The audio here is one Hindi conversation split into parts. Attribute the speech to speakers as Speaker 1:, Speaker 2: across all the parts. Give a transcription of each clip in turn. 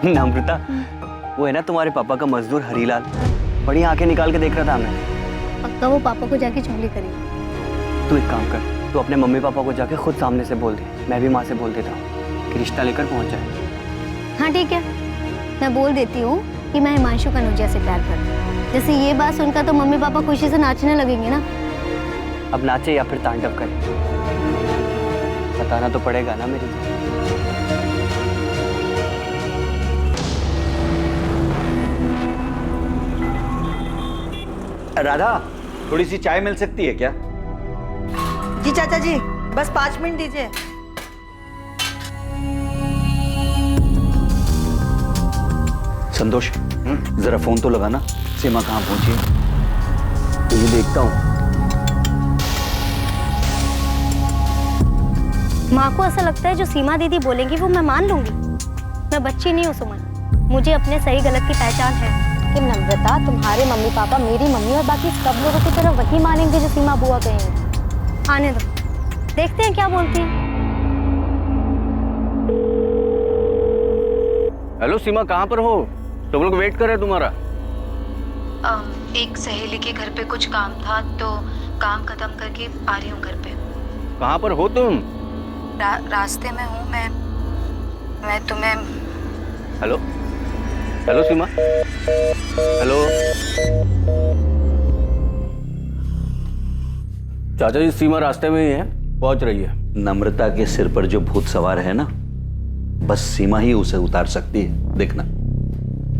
Speaker 1: नम्रता, वो है ना तुम्हारे पापा का मजदूर हरीलाल, बड़ी आंखें निकाल के देख रहा था हमें।
Speaker 2: पक्का वो पापा को जाके चुगली करेगी।
Speaker 1: तू एक काम कर, तू अपने मम्मी पापा को जाके खुद सामने से बोल दे, मैं भी माँ से बोल देता हूँ कि रिश्ता लेकर पहुँच जाए।
Speaker 2: हाँ ठीक है, मैं बोल देती हूँ कि मैं हिमांशु कनौजिया से प्यार करती हूँ। जैसे ये बात सुनकर तो मम्मी पापा खुशी से नाचने लगेंगे ना।
Speaker 1: अब नाचे या फिर तांडव करे, बताना तो पड़ेगा ना मेरी।
Speaker 3: राधा, थोड़ी सी चाय मिल सकती है क्या?
Speaker 4: जी चाचा जी, बस 5 मिनट दीजिए।
Speaker 3: संतोष, जरा फोन तो लगाना, सीमा कहाँ पहुंची है?
Speaker 1: तुझे देखता हूँ।
Speaker 2: माँ को ऐसा लगता है जो सीमा दीदी बोलेंगी वो मैं मान लूंगी। मैं बच्ची नहीं हूँ सुमन, मुझे अपने सही गलत की पहचान है। कि नम्रता, तुम्हारे मम्मी पापा मेरी मम्मी और बाकी सब लोगों की तरह वही मानेंगे जो सीमा बुआ कहेंगे। आने दो, देखते हैं क्या बोलती है।
Speaker 1: हेलो सीमा, कहाँ पर हो? सब लोग वेट कर रहे हैं तुम्हारा।
Speaker 5: एक सहेली के घर पे कुछ काम था तो काम खत्म करके आ रही हूँ घर पे।
Speaker 1: कहाँ पर हो तुम?
Speaker 5: रास्ते में हूँ मैं तुम्हें।
Speaker 1: हेलो हेलो सीमा, हेलो। चाचा जी, सीमा रास्ते में ही है, पहुंच रही है।
Speaker 3: नम्रता के सिर पर जो भूत सवार है ना, बस सीमा ही उसे उतार सकती है, देखना।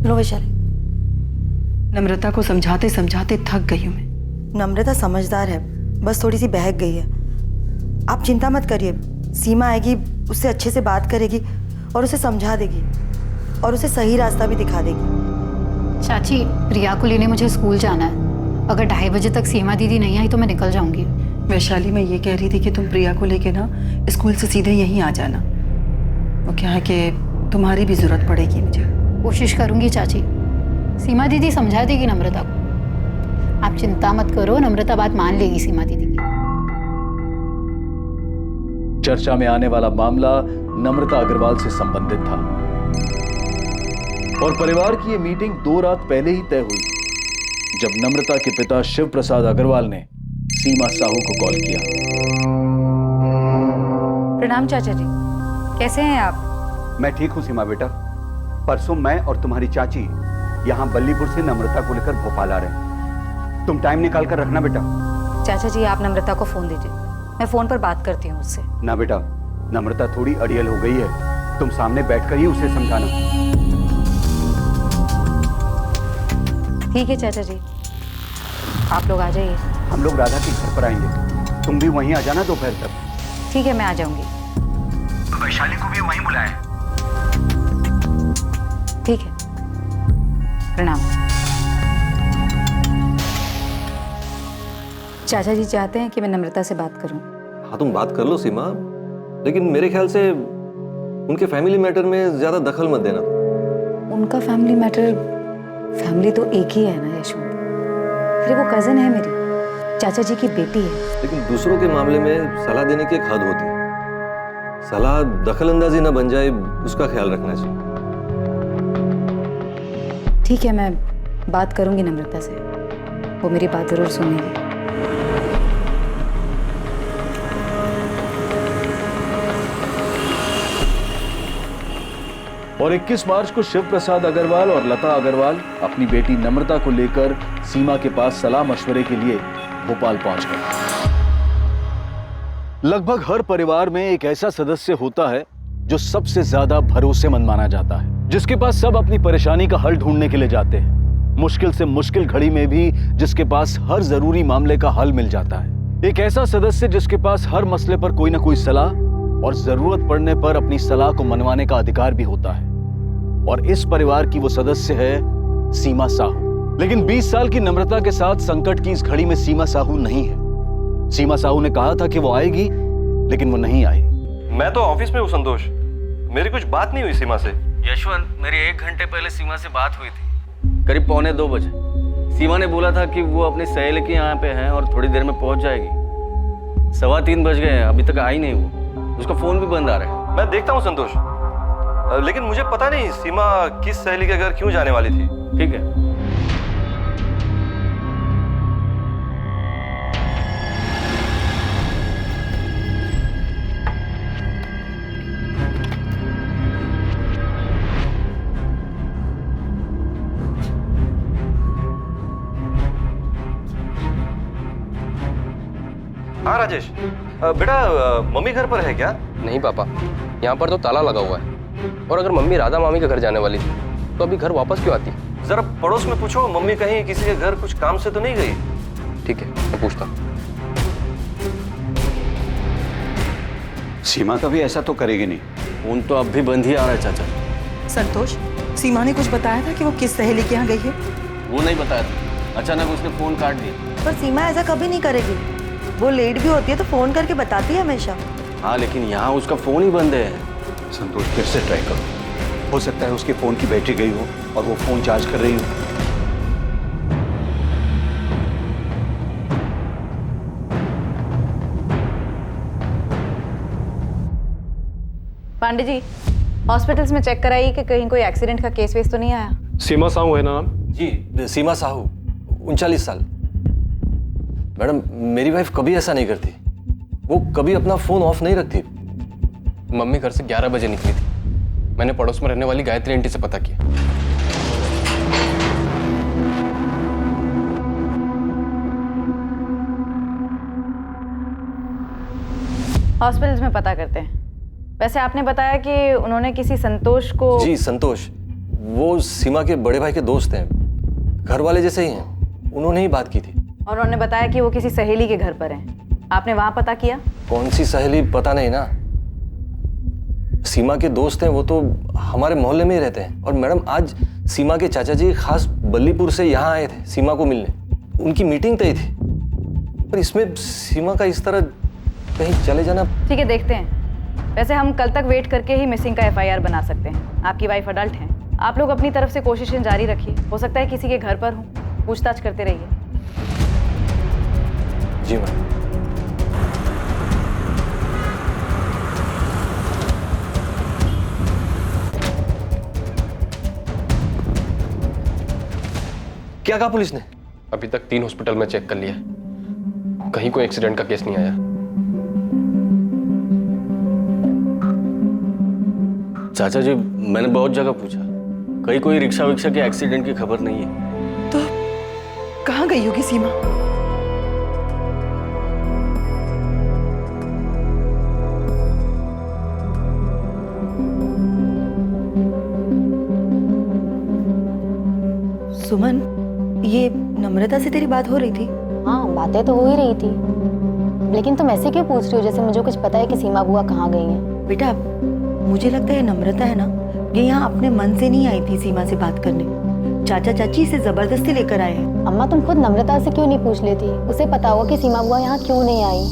Speaker 4: लो वैशाली।
Speaker 6: नम्रता को समझाते समझाते थक गई हूँ मैं।
Speaker 4: नम्रता समझदार है, बस थोड़ी सी बहक गई है। आप चिंता मत करिए, सीमा आएगी, उससे अच्छे से बात करेगी और उसे समझा देगी और उसे सही रास्ता भी दिखा देगी।
Speaker 7: चाची, प्रिया को लेने मुझे स्कूल जाना है। अगर 2:30 बजे तक सीमा दीदी नहीं आई तो मैं निकल जाऊंगी।
Speaker 6: वैशाली, मैं ये कह रही थी कि तुम प्रिया को लेके ना स्कूल से सीधे यहीं आ जाना। वो क्या है कि तुम्हारी भी जरूरत पड़ेगी मुझे।
Speaker 7: कोशिश करूंगी चाची, सीमा दीदी समझा देगी नम्रता को। आप चिंता मत करो, नम्रता बात मान लेगी सीमा दीदी की।
Speaker 8: चर्चा में आने वाला मामला नम्रता अग्रवाल से संबंधित था और परिवार की यह मीटिंग 2 रात पहले ही तय हुई जब नम्रता के पिता शिव प्रसाद अग्रवाल ने सीमा साहू को कॉल किया।
Speaker 5: प्रणाम चाचा जी, कैसे हैं आप?
Speaker 3: मैं ठीक हूँ सीमा बेटा। परसों मैं और तुम्हारी चाची यहाँ बल्लीपुर से नम्रता को लेकर भोपाल आ रहे हैं। तुम टाइम निकाल कर रखना बेटा।
Speaker 5: चाचा जी, आप नम्रता को फोन दीजिए, मैं फोन पर बात करती हूँ उससे।
Speaker 3: ना बेटा, नम्रता थोड़ी अड़ियल हो गई है, तुम सामने बैठकर ही उसे समझाना।
Speaker 5: ठीक है चाचा जी, आप लोग आ जाइए।
Speaker 3: हम लोग राधा के घर पर आएंगे, तुम भी वहीं आ जाना दोपहर तक।
Speaker 5: ठीक है, मैं आ जाऊंगी।
Speaker 3: वैशाली को भी वहीं बुलाएं।
Speaker 5: ठीक है, प्रणाम। चाचा जी चाहते हैं कि मैं नम्रता से बात करूं।
Speaker 9: हाँ, तुम बात कर लो सीमा, लेकिन मेरे ख्याल से उनके फैमिली मैटर में ज्यादा दखल मत देना।
Speaker 5: उनका फैमिली मैटर, फैमिली तो एक ही है ना यशवंत। अरे वो कजन है मेरी, चाचा जी की बेटी है।
Speaker 9: लेकिन दूसरों के मामले में सलाह देने की एक हद होती है। सलाह दखल अंदाजी ना बन जाए, उसका ख्याल रखना चाहिए।
Speaker 5: ठीक है, मैं बात करूंगी नम्रता से, वो मेरी बात जरूर सुनेगी।
Speaker 8: और 21 मार्च को शिव प्रसाद अग्रवाल और लता अग्रवाल अपनी बेटी नम्रता को लेकर सीमा के पास सलाह मशवरे के लिए भोपाल पहुंच गए। लगभग हर परिवार में एक ऐसा सदस्य होता है जो सबसे ज्यादा भरोसेमंद माना जाता है, जिसके पास सब अपनी परेशानी का हल ढूंढने के लिए जाते हैं। मुश्किल से मुश्किल घड़ी में भी जिसके पास हर जरूरी मामले का हल मिल जाता है। एक ऐसा सदस्य जिसके पास हर मसले पर कोई ना कोई सलाह और जरूरत पड़ने पर अपनी सलाह को मनवाने का अधिकार भी होता है। और इस परिवार की वो सदस्य है सीमा साहू। लेकिन 20 साल की नम्रता के साथ संकट की इस घड़ी में सीमा साहू नहीं है। सीमा साहू ने कहा था कि वो आएगी, लेकिन वो नहीं आई।
Speaker 9: मैं तो ऑफिस में हूँ संतोष, मेरी कुछ बात नहीं हुई सीमा से।
Speaker 1: यशवंत, मेरी 1 घंटे पहले सीमा से बात हुई थी, करीब 1:45 बजे। सीमा ने बोला था कि वो अपनी सहेली के यहाँ पे है और थोड़ी देर में पहुंच जाएगी। 2:15 बज गए हैं, अभी तक आई नहीं वो। उसका फोन भी बंद आ रहा है।
Speaker 9: मैं देखता हूँ संतोष। लेकिन मुझे पता नहीं सीमा किस सहेली के घर क्यों जाने वाली थी।
Speaker 1: ठीक है।
Speaker 9: हाँ राजेश, बेटा मम्मी घर पर है क्या?
Speaker 10: नहीं पापा, यहाँ पर तो ताला लगा हुआ है। और अगर मम्मी राधा मामी के घर जाने वाली थी तो अभी घर वापस क्यों आती?
Speaker 9: जरा पड़ोस में पूछो, मम्मी कहीं किसी के घर कुछ काम से तो नहीं गई?
Speaker 10: ठीक है, मैं पूछता हूँ।
Speaker 3: सीमा कभी ऐसा तो करेगी नहीं।
Speaker 1: फोन तो अब भी बंद ही आ रहा है चाचा।
Speaker 6: संतोष, सीमा ने कुछ बताया था कि वो किस सहेली के यहाँ गई है?
Speaker 1: वो नहीं बताया था, अचानक उसने फोन काट दिया।
Speaker 4: पर सीमा ऐसा कभी नहीं करेगी। वो लेट भी होती है तो फोन करके बताती है हमेशा।
Speaker 1: हाँ, लेकिन यहाँ उसका फोन ही बंद है।
Speaker 3: संतोष, फिर से ट्राई करो। हो सकता है उसके फोन की बैटरी गई हो और वो फोन चार्ज कर रही हो।
Speaker 11: पांडे जी, हॉस्पिटल्स में चेक कराइए कि कहीं कोई एक्सीडेंट का केस वेस तो नहीं आया।
Speaker 12: सीमा साहू है ना नाम?
Speaker 9: जी, सीमा साहू, 39 साल। मैडम, मेरी वाइफ कभी ऐसा नहीं करती। वो कभी अपना फोन ऑफ नहीं रखती।
Speaker 10: मम्मी घर से 11 बजे निकली थी। मैंने पड़ोस में रहने वाली गायत्री आंटी से पता किया।
Speaker 11: हॉस्पिटल्स में पता करते हैं। वैसे आपने बताया कि उन्होंने किसी संतोष को।
Speaker 9: जी, संतोष, वो सीमा के बड़े भाई के दोस्त हैं, घर वाले जैसे ही हैं। उन्होंने ही बात की थी।
Speaker 11: और उन्होंने बताया कि वो किसी सहेली के घर पर हैं। आपने वहां पता किया?
Speaker 9: कौन सी सहेली पता नहीं ना। सीमा के दोस्त हैं, वो तो हमारे मोहल्ले में ही रहते हैं। और मैडम, आज सीमा के चाचा जी खास बल्लीपुर से यहाँ आए थे सीमा को मिलने। उनकी मीटिंग तय थी। पर इसमें सीमा का इस तरह कहीं चले जाना।
Speaker 11: ठीक है, देखते हैं। वैसे हम कल तक वेट करके ही मिसिंग का FIR बना सकते हैं। आपकी वाइफ अडल्ट हैं। आप लोग अपनी तरफ से कोशिशें जारी रखिए। हो सकता है किसी के घर पर हो, पूछताछ करते रहिए।
Speaker 9: जी मैम। क्या कहा पुलिस ने?
Speaker 10: अभी तक 3 हॉस्पिटल में चेक कर लिया, कहीं कोई एक्सीडेंट का केस नहीं आया।
Speaker 1: चाचा जी, मैंने बहुत जगह पूछा, कहीं कोई रिक्शा विक्शा के एक्सीडेंट की खबर नहीं है।
Speaker 6: तो कहाँ गई होगी सीमा?
Speaker 4: सुमन, ये नम्रता से तेरी बात हो रही थी?
Speaker 2: हाँ, बातें तो हो ही रही थी, लेकिन तुम ऐसे क्यों पूछ रही हो जैसे मुझे कुछ पता है कि सीमा बुआ कहाँ गई हैं?
Speaker 4: बेटा, मुझे लगता है नम्रता है ना, ये यहाँ अपने मन से नहीं आई थी सीमा से बात करने। चाचा चाची इसे जबरदस्ती लेकर आए हैं।
Speaker 2: अम्मा, तुम खुद नम्रता से क्यों नहीं पूछ लेती? उसे पता होगा कि सीमा बुआ यहाँ क्यों नहीं आई।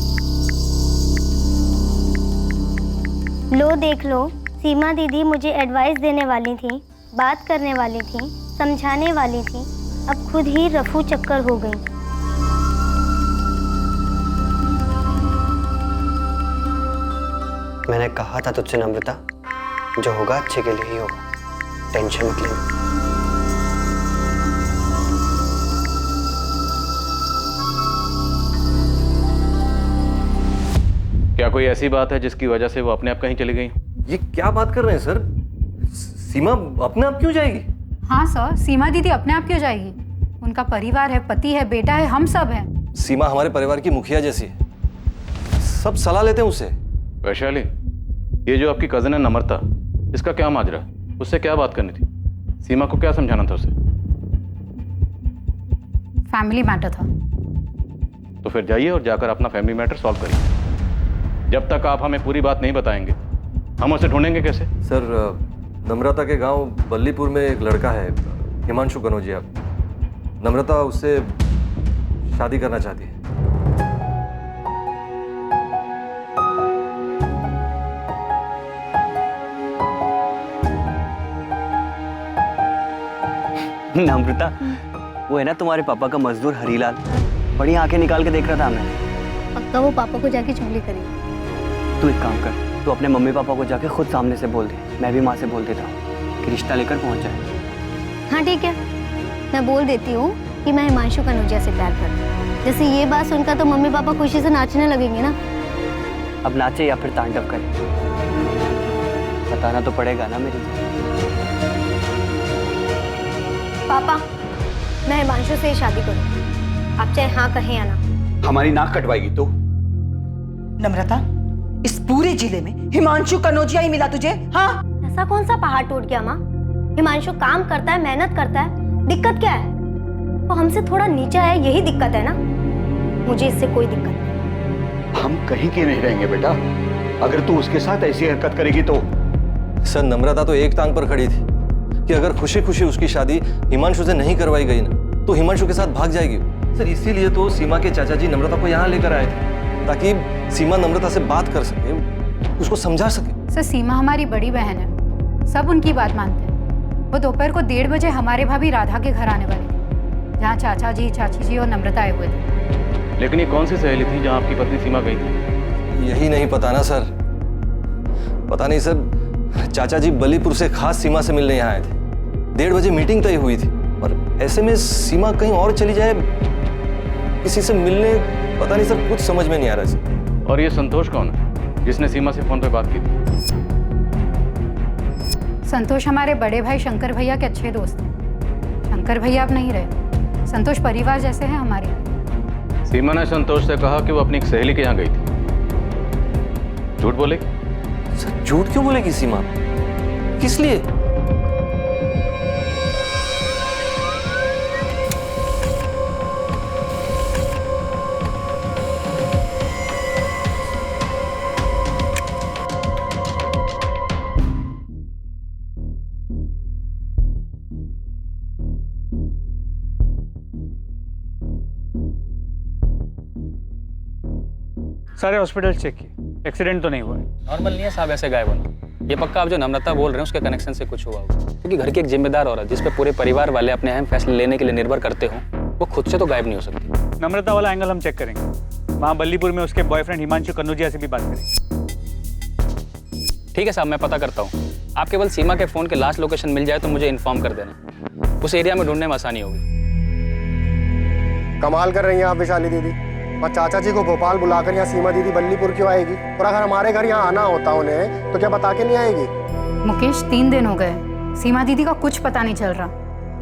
Speaker 13: लो देख लो, सीमा दीदी मुझे एडवाइस देने वाली थी, बात करने वाली थी, समझाने वाली थी, अब खुद ही रफू चक्कर हो गई।
Speaker 14: मैंने कहा था तुझसे नम्रता, जो होगा अच्छे के लिए ही होगा, टेंशन मत लेना।
Speaker 8: क्या कोई ऐसी बात है जिसकी वजह से वो अपने आप कहीं चली गई?
Speaker 9: ये क्या बात कर रहे हैं सर? सीमा अपने आप क्यों जाएगी?
Speaker 7: हाँ सर, सीमा दीदी अपने आप क्यों जाएगी? उनका परिवार है, पति है, बेटा है, हम सब हैं।
Speaker 9: सीमा हमारे परिवार की मुखिया जैसी है, सब सलाह लेते हैं उससे।
Speaker 8: वैशाली, ये जो आपकी कजन है नम्रता, इसका क्या माजरा? उससे क्या बात करनी थी? सीमा को क्या समझाना था उसे?
Speaker 7: फैमिली मैटर था।
Speaker 8: तो फिर जाइए और जाकर अपना फैमिली मैटर सॉल्व करिए। जब तक आप हमें पूरी बात नहीं बताएंगे, हम उसे ढूंढेंगे कैसे?
Speaker 9: सर, नम्रता के गांव बल्लीपुर में एक लड़का है, हिमांशु कनौजिया। नम्रता उससे शादी करना चाहती है।
Speaker 14: नम्रता, वो है ना तुम्हारे पापा का मजदूर हरीलाल, बड़ी आंखें निकाल के देख रहा था हमें।
Speaker 13: पक्का वो पापा को जाके चुगली करेगी।
Speaker 14: तू एक काम कर, तू अपने मम्मी पापा को जाके खुद सामने से बोल दे। मैं भी माँ से बोल देता हूँ कि रिश्ता लेकर पहुँच जाए।
Speaker 2: हाँ ठीक है, मैं बोल देती हूँ कि मैं हिमांशु कनौजिया से प्यार करती हूँ। जैसे ये बात सुनकर तो मम्मी पापा खुशी से नाचने लगेंगे ना।
Speaker 14: अब नाचे या फिर तांडव करे, बताना तो पड़ेगा ना मेरी।
Speaker 2: पापा, मैं हिमांशु से शादी करूँ, आप चाहे हाँ कहें या ना।
Speaker 3: हमारी नाक कटवाएगी तो?
Speaker 4: नम्रता, इस पूरे जिले में हिमांशु कनौजिया ही मिला तुझे? हाँ,
Speaker 2: ऐसा कौन सा पहाड़ टूट गया माँ? हिमांशु काम करता है, मेहनत करता है, दिक्कत क्या है? वो हमसे थोड़ा नीचा है, यही दिक्कत है ना। मुझे इससे कोई दिक्कत नहीं।
Speaker 3: हम कहीं के नहीं रहेंगे बेटा, अगर तू उसके साथ ऐसी हरकत करेगी तो।
Speaker 9: सर, नम्रता तो एक टांग पर खड़ी थी कि अगर खुशी खुशी उसकी शादी हिमांशु से नहीं करवाई गई ना तो हिमांशु के साथ भाग जाएगी। सर, इसीलिए तो सीमा के चाचा जी नम्रता को यहाँ लेकर आए थे ताकि सीमा नम्रता से बात कर सके, उसको समझा सके।
Speaker 7: सर, सीमा हमारी बड़ी बहन है, सब उनकी बात मानते हैं। वो दोपहर को 1:30 बजे हमारे भाभी राधा के घर आने वाली थी, जहाँ चाचा जी, चाची जी और नम्रता आए हुए थे।
Speaker 8: लेकिन ये कौन सी सहेली थी जहाँ आपकी पत्नी सीमा गई थी?
Speaker 9: यही नहीं पता ना सर, पता नहीं सर। चाचा जी बलीपुर से खास सीमा से मिलने यहाँ आए थे, 1:30 बजे मीटिंग तय हुई थी और ऐसे में सीमा कहीं और चली जाए, किसी से मिलने, पता नहीं सर, कुछ समझ में नहीं आ रहा सर।
Speaker 8: और ये संतोष कौन है जिसने सीमा से फोन पे बात की थी?
Speaker 7: संतोष हमारे बड़े भाई शंकर भैया के अच्छे दोस्त हैं। शंकर भैया अब नहीं रहे, संतोष परिवार जैसे हैं हमारे।
Speaker 8: सीमा ने संतोष से कहा कि वो अपनी एक सहेली के यहाँ गई थी। झूठ बोलेगी?
Speaker 9: सर, झूठ क्यों बोलेगी सीमा? किस लिए?
Speaker 12: सारे हॉस्पिटल चेक किए, एक्सीडेंट तो नहीं हुआ है।
Speaker 10: नॉर्मल नहीं है साहब ऐसे गायब होना। ये पक्का आप जो नम्रता बोल रहे हैं उसके कनेक्शन से कुछ हुआ होगा, क्योंकि घर की एक जिम्मेदार औरत जिस पे पूरे परिवार वाले अपने अहम फैसले लेने के लिए निर्भर करते हो, वो खुद से तो गायब नहीं हो सकती।
Speaker 12: नम्रता वाला एंगल हम चेक करेंगे, वहाँ बल्लीपुर में उसके बॉयफ्रेंड हिमांशु कनौजिया से भी बात करेंगे।
Speaker 10: ठीक है साहब, मैं पता करता हूँ। आप केवल सीमा के फोन के लास्ट लोकेशन मिल जाए तो मुझे इन्फॉर्म कर देना, उस एरिया में ढूंढने में आसानी होगी।
Speaker 15: कमाल कर रही हैं आप विशाली दीदी, और चाचा जी को भोपाल बुलाकर यहाँ सीमा दीदी बल्लीपुर क्यों आएगी? और अगर हमारे घर यहाँ आना होता उन्हें तो क्या बता के नहीं आएगी?
Speaker 7: मुकेश, 3 दिन हो गए, सीमा दीदी का कुछ पता नहीं चल रहा।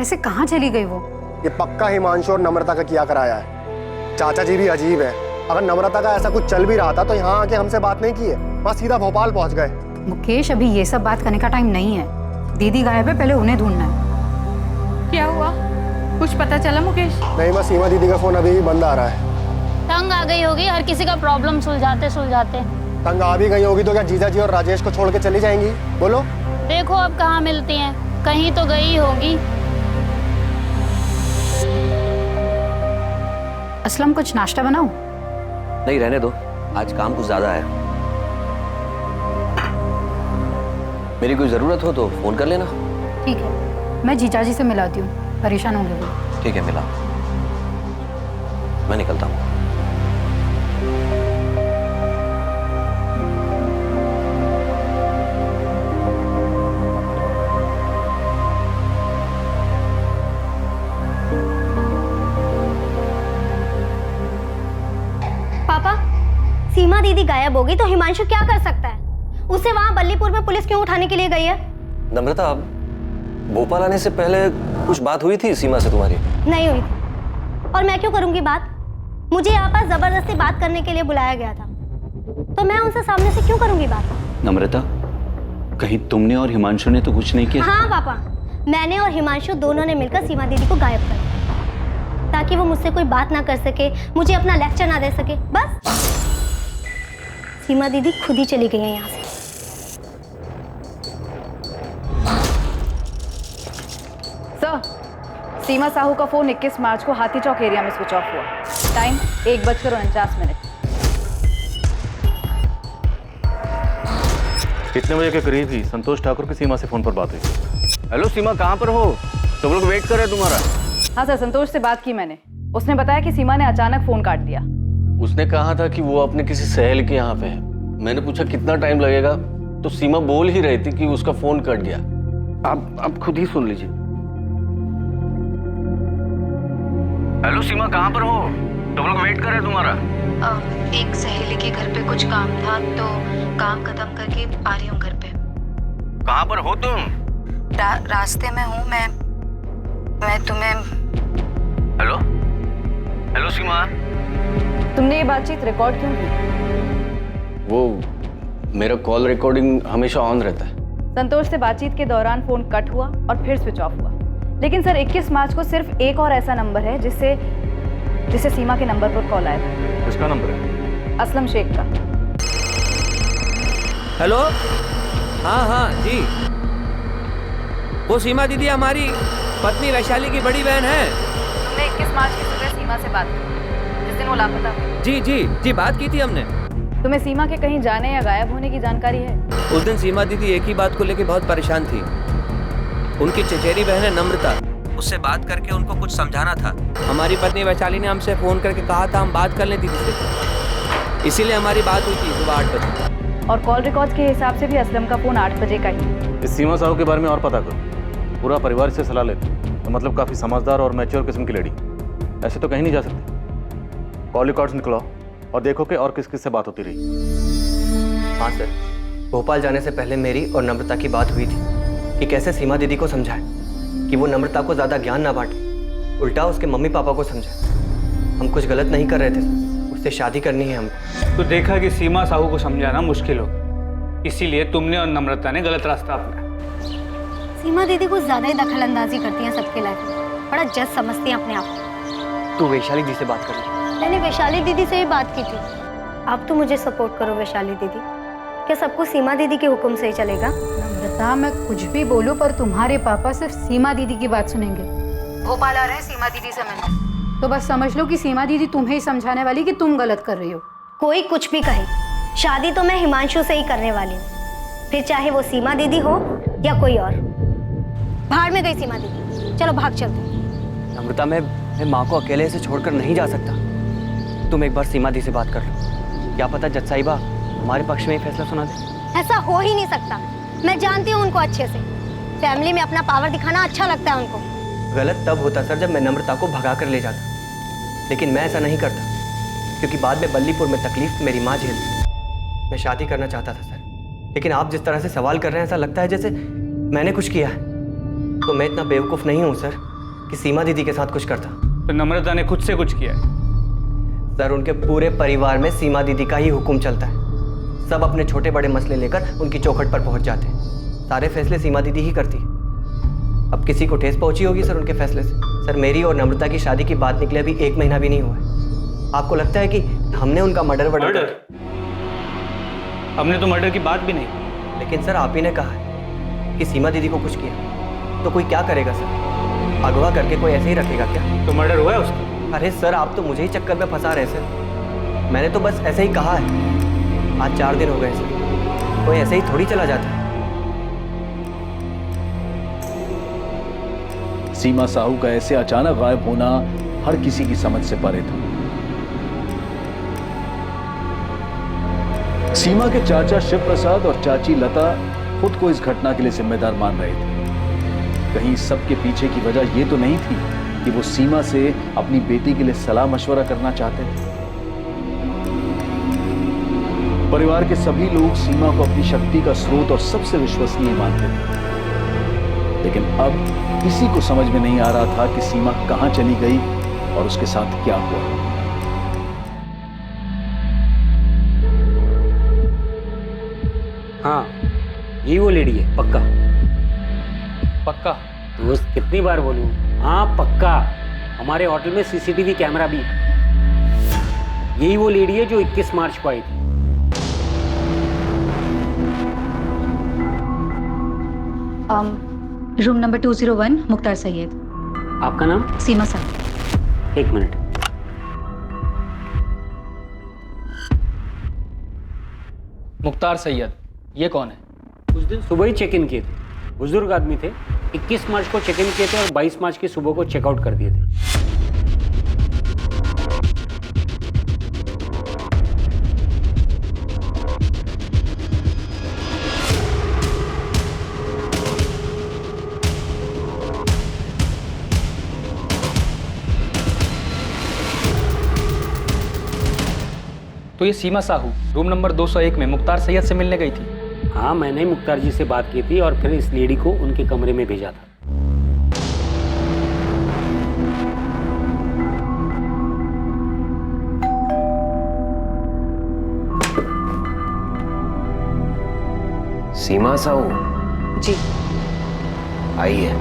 Speaker 7: ऐसे कहाँ चली गई वो?
Speaker 15: ये पक्का हिमांशु और नम्रता का किया कराया है। चाचा जी भी अजीब है, अगर नम्रता का ऐसा कुछ चल भी रहा था तो यहाँ आके हमसे बात नहीं की है, वहाँ सीधा भोपाल पहुँच गए।
Speaker 7: मुकेश, अभी ये सब बात करने का टाइम नहीं है। दीदी गायब है, पहले उन्हें ढूंढना है।
Speaker 11: क्या हुआ, कुछ पता चला मुकेश?
Speaker 15: नहीं, बस सीमा दीदी का फोन अभी भी बंद आ रहा है।
Speaker 13: तंग आ गई होगी, हर किसी का प्रॉब्लम सुलझाते सुलझाते।
Speaker 15: तंग आ भी गई होगी तो क्या जीजा जी और राजेश को छोड़ के चली जाएंगी? बोलो।
Speaker 13: देखो अब कहाँ मिलती हैं, कहीं तो गई होगी।
Speaker 7: असलम, कुछ नाश्ता बनाऊं?
Speaker 14: नहीं, रहने दो, आज काम कुछ ज्यादा है। मेरी कोई जरूरत हो तो फोन कर लेना।
Speaker 7: ठीक है, मैं जीजा जी से मिलाती हूँ, परेशान होंगे वो।
Speaker 14: ठीक है, मिला, मैं निकलता हूँ।
Speaker 2: पापा, सीमा दीदी गायब होगी तो हिमांशु क्या कर सकता है? उसे वहाँ बल्लीपुर में पुलिस क्यों उठाने के लिए गई है?
Speaker 9: नम्रता, भोपाल आने से पहले कुछ बात हुई थी सीमा से तुम्हारी?
Speaker 2: नहीं हुई थी, और मैं क्यों करूंगी बात? मुझे यहाँ पर जबरदस्ती बात करने के लिए बुलाया गया था, तो मैं उनसे सामने से क्यों करूंगी बात?
Speaker 8: नम्रता, कहीं तुमने और हिमांशु ने तो कुछ नहीं किया?
Speaker 2: हाँ पापा, मैंने और हिमांशु दोनों ने मिलकर सीमा दीदी को गायब कर दिया, ताकि वो मुझसे कोई बात ना कर सके, मुझे अपना लेक्चर ना दे सके। बस सीमा दीदी खुद ही चली गई है यहाँ से।
Speaker 11: सर, सीमा साहू का फोन 21 मार्च को हाथी चौक एरिया में स्विच ऑफ हुआ। टाइम 1:49।
Speaker 8: कितने बजे के करीब ही संतोष ठाकुर की सीमा से फोन पर बात हुई?
Speaker 1: हेलो सीमा, कहाँ पर हो? सब लोग वेट कर रहे हैं तुम्हारा।
Speaker 11: हाँ सर, संतोष से बात की मैंने, उसने बताया कि सीमा ने अचानक फोन काट दिया।
Speaker 1: उसने कहा था कि वो अपने किसी सहेली के यहाँ पे है। मैंने पूछा कितना टाइम लगेगा, तो सीमा बोल ही रही थी कि उसका फोन कट गया। आप खुद ही सुन लीजिए। हेलो सीमा, कहाँ पर हो? तुम लोग वेट कर रहे हैं तुम्हारा।
Speaker 5: एक सहेली के घर पे कुछ काम था तो काम खत्म करके आ रही हूँ घर पे।
Speaker 1: कहाँ पर हो तुम?
Speaker 5: रास्ते में हूँ मैं तुम्हें।
Speaker 1: हेलो हेलो सीमा,
Speaker 11: तुमने ये बातचीत रिकॉर्ड क्यों की?
Speaker 1: वो मेरा कॉल रिकॉर्डिंग हमेशा ऑन रहता है।
Speaker 11: संतोष से बातचीत के दौरान फोन कट हुआ और फिर स्विच ऑफ हुआ। लेकिन सर 21 मार्च को सिर्फ एक और ऐसा नंबर है जिससे सीमा के नंबर पर कॉल आया था।
Speaker 8: किसका नंबर है?
Speaker 11: असलम शेख का।
Speaker 16: हेलो, हाँ जी, वो सीमा दीदी हमारी पत्नी वैशाली की बड़ी बहन है।
Speaker 11: तुमने 21 मार्च की सुबह सीमा से बात की जिस दिन वो लापता हुई?
Speaker 16: जी बात की थी हमने।
Speaker 11: तुम्हें सीमा के कहीं जाने या गायब होने की जानकारी है?
Speaker 16: उस दिन सीमा दीदी एक ही बात को लेकर बहुत परेशान थी। उनकी चचेरी बहन है नम्रता, उससे बात करके उनको कुछ समझाना था। हमारी पत्नी वैशाली ने हमसे फोन करके कहा था हम बात कर लें दीदी से, इसीलिए हमारी बात हुई थी सुबह 8 बजे।
Speaker 11: और कॉल रिकॉर्ड के हिसाब से भी असलम का फोन 8 बजे का ही।
Speaker 8: इस सीमा साहू के बारे में और पता करो। पूरा परिवार से सलाह लेते, तो मतलब काफ़ी समझदार और मैच्योर किस्म की लेडी। ऐसे तो कहीं नहीं जा सकती। कॉल रिकॉर्ड्स निकलाओ और देखो कि और किस किस से बात होती रही।
Speaker 14: हाँ सर, भोपाल जाने से पहले मेरी और नम्रता की बात हुई थी कि कैसे सीमा दीदी को समझाए कि वो नम्रता को ज़्यादा ज्ञान ना बांटे, उल्टा उसके मम्मी पापा को समझाए। हम कुछ गलत नहीं कर रहे थे, उससे शादी करनी है हमको।
Speaker 12: तो देखा कि सीमा साहू को समझाना मुश्किल हो, इसीलिए तुमने और नम्रता ने गलत रास्ता अपनाया।
Speaker 2: सीमा दीदी कुछ ज्यादा ही दखल अंदाजी करती हैं सबके लाइफ में, बड़ा जज समझती हैं अपने आप को।
Speaker 14: तू वैशाली दी से बात कर ले।
Speaker 2: मैंने वैशाली दीदी से ही बात की थी। आप तो मुझे सपोर्ट करो वैशाली दीदी। क्या सब कुछ सीमा दीदी के हुक्म से ही चलेगा?
Speaker 7: नम्रता, मैं कुछ भी बोलूं पर तुम्हारे पापा सिर्फ सीमा दीदी की बात सुनेंगे। भोपाल आ रहे हैं सीमा दीदी से मिलने, तो बस समझ लो कि सीमा दीदी तुम्हें ही समझाने वाली कि तुम गलत कर रही हो।
Speaker 2: कोई कुछ भी कहे, शादी तो मैं हिमांशु से ही करने वाली हूँ, फिर चाहे वो सीमा दीदी हो या कोई और। बाहर में गई सीमा दीदी, चलो भाग चलते।
Speaker 14: नम्रता, मैं माँ को अकेले से छोड़कर नहीं जा सकता। तुम एक बार सीमा दी से बात कर लो, क्या पता जज साहिबा हमारे पक्ष में ही फैसला सुना दे।
Speaker 2: ऐसा हो ही नहीं सकता। मैं जानती हूँ उनको अच्छे से। फैमिली में अपना पावर दिखाना अच्छा लगता है उनको।
Speaker 14: गलत तब होता सर जब मैं नम्रता को भगा कर ले जाता, लेकिन मैं ऐसा नहीं करता क्योंकि बाद में बल्लीपुर में तकलीफ मेरी माँ झेलती। मैं शादी करना चाहता था सर, लेकिन आप जिस तरह से सवाल कर रहे हैं ऐसा लगता है जैसे मैंने कुछ किया है। तो मैं इतना बेवकूफ़ नहीं हूँ सर कि सीमा दीदी के साथ कुछ करता।
Speaker 12: तो नम्रता ने खुद से कुछ किया है?
Speaker 14: सर, उनके पूरे परिवार में सीमा दीदी का ही हुक्म चलता है। सब अपने छोटे बड़े मसले लेकर उनकी चौखट पर पहुंच जाते हैं। सारे फैसले सीमा दीदी ही करती है। अब किसी को ठेस पहुंची होगी सर उनके फैसले से। सर, मेरी और नम्रता की शादी की बात निकले अभी 1 महीना भी नहीं हुआ है। आपको लगता है कि हमने उनका मर्डर
Speaker 12: हमने तो मर्डर की बात भी नहीं।
Speaker 14: लेकिन सर, आप ही ने कहा है कि सीमा दीदी को कुछ किया, तो कोई क्या करेगा सर? अगवा करके कोई ऐसे ही रखेगा क्या?
Speaker 12: तो मर्डर हुआ है उसका?
Speaker 14: अरे सर, आप तो मुझे ही चक्कर में फंसा रहे सर। मैंने तो बस ऐसे ही कहा है। आज 4 दिन हो गए सर, कोई ऐसे ही थोड़ी चला जाता।
Speaker 8: सीमा साहू का ऐसे अचानक गायब होना हर किसी की समझ से परे था। सीमा के चाचा शिव प्रसाद और चाची लता खुद को इस घटना के लिए जिम्मेदार मान रहे थे। कहीं सबके पीछे की वजह यह तो नहीं थी कि वो सीमा से अपनी बेटी के लिए सलाह मशवरा करना चाहते थे। परिवार के सभी लोग सीमा को अपनी शक्ति का स्रोत और सबसे विश्वसनीय मानते थे, लेकिन अब किसी को समझ में नहीं आ रहा था कि सीमा कहां चली गई और उसके साथ क्या हुआ।
Speaker 17: हाँ, यही वो लेडी है, पक्का
Speaker 10: पक्का?
Speaker 17: दोस्त, कितनी बार बोलूं? हाँ पक्का। हमारे होटल में सीसीटीवी कैमरा भी। यही वो लेडी है जो 21 मार्च को आई थी।
Speaker 5: Room number 201, Mukhtar Syed.
Speaker 17: आपका नाम?
Speaker 5: सीमा साहब।
Speaker 17: 1 मिनट।
Speaker 10: मुख्तार सैयद, ये कौन है?
Speaker 17: उस दिन सुबह ही चेक इन किए थे। बुजुर्ग आदमी थे। 21 मार्च को चेक इन किए थे और 22 मार्च की सुबह को चेकआउट कर दिए थे।
Speaker 10: तो ये सीमा साहू रूम नंबर 201 में मुख्तार सैयद से मिलने गई थी।
Speaker 17: हाँ, मैंने मुख्तार जी से बात की थी और फिर इस लेडी को उनके कमरे में भेजा था।
Speaker 16: सीमा साहू
Speaker 4: जी
Speaker 16: आइए।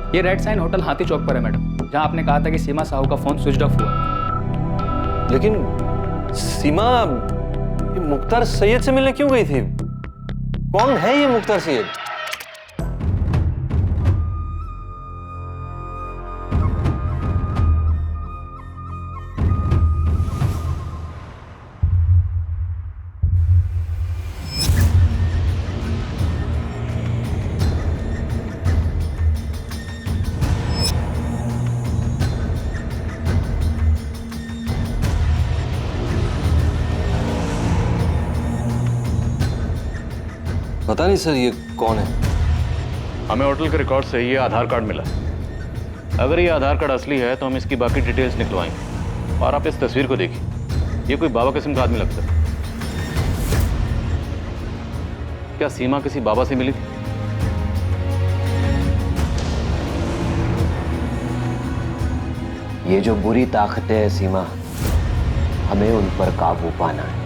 Speaker 10: ये रेड साइन होटल हाथी चौक पर है मैडम, जहां आपने कहा था कि सीमा साहू का फोन स्विच ऑफ हुआ।
Speaker 9: लेकिन सीमा ये मुख्तार सैयद से मिलने क्यों गई थी? कौन है ये मुख्तार सैयद? पता नहीं सर, ये कौन है?
Speaker 8: हमें होटल के रिकॉर्ड से ये आधार कार्ड मिला। अगर ये आधार कार्ड असली है तो हम इसकी बाकी डिटेल्स निकलवाएंगे। और आप इस तस्वीर को देखिए, ये कोई बाबा किस्म का आदमी लगता है। क्या सीमा किसी बाबा से मिली थी?
Speaker 16: ये जो बुरी ताकतें हैं सीमा, हमें उन पर काबू पाना है।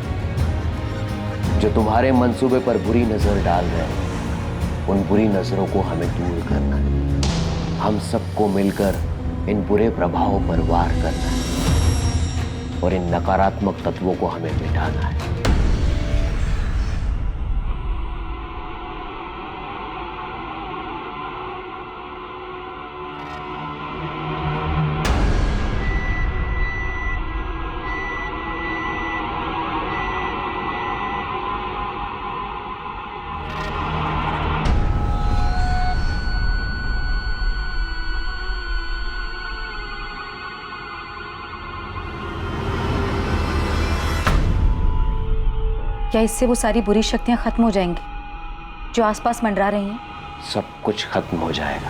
Speaker 16: जो तुम्हारे मंसूबे पर बुरी नजर डाल रहे हैं, उन बुरी नजरों को हमें दूर करना है। हम सबको मिलकर इन बुरे प्रभावों पर वार करना है और इन नकारात्मक तत्वों को हमें मिटाना है।
Speaker 5: क्या इससे वो सारी बुरी शक्तियां खत्म हो जाएंगी जो आसपास मंडरा रही हैं?
Speaker 16: सब कुछ खत्म हो जाएगा,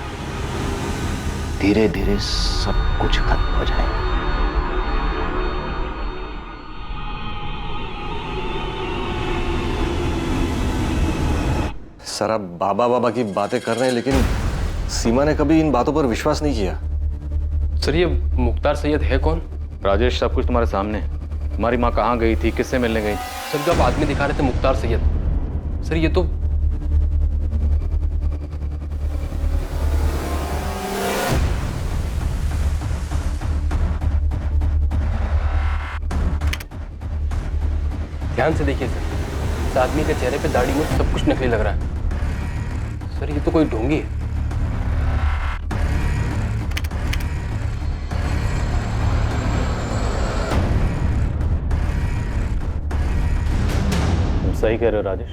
Speaker 16: धीरे धीरे सब कुछ खत्म हो जाएगा।
Speaker 9: सर, आप बाबा बाबा की बातें कर रहे हैं, लेकिन सीमा ने कभी इन बातों पर विश्वास नहीं किया।
Speaker 10: सर, ये मुख्तार सैयद है कौन?
Speaker 8: राजेश, सब कुछ तुम्हारे सामने है। तुम्हारी माँ कहाँ गई थी, किससे मिलने गई?
Speaker 10: सर, जो आप आदमी दिखा रहे थे मुख्तार सैयद, सर ये तो ध्यान से देखिए सर, इस आदमी के चेहरे पे दाढ़ी में सब कुछ नकली लग रहा है। सर, ये तो कोई ढोंगी है।
Speaker 8: सही कह रहे हो राजेश,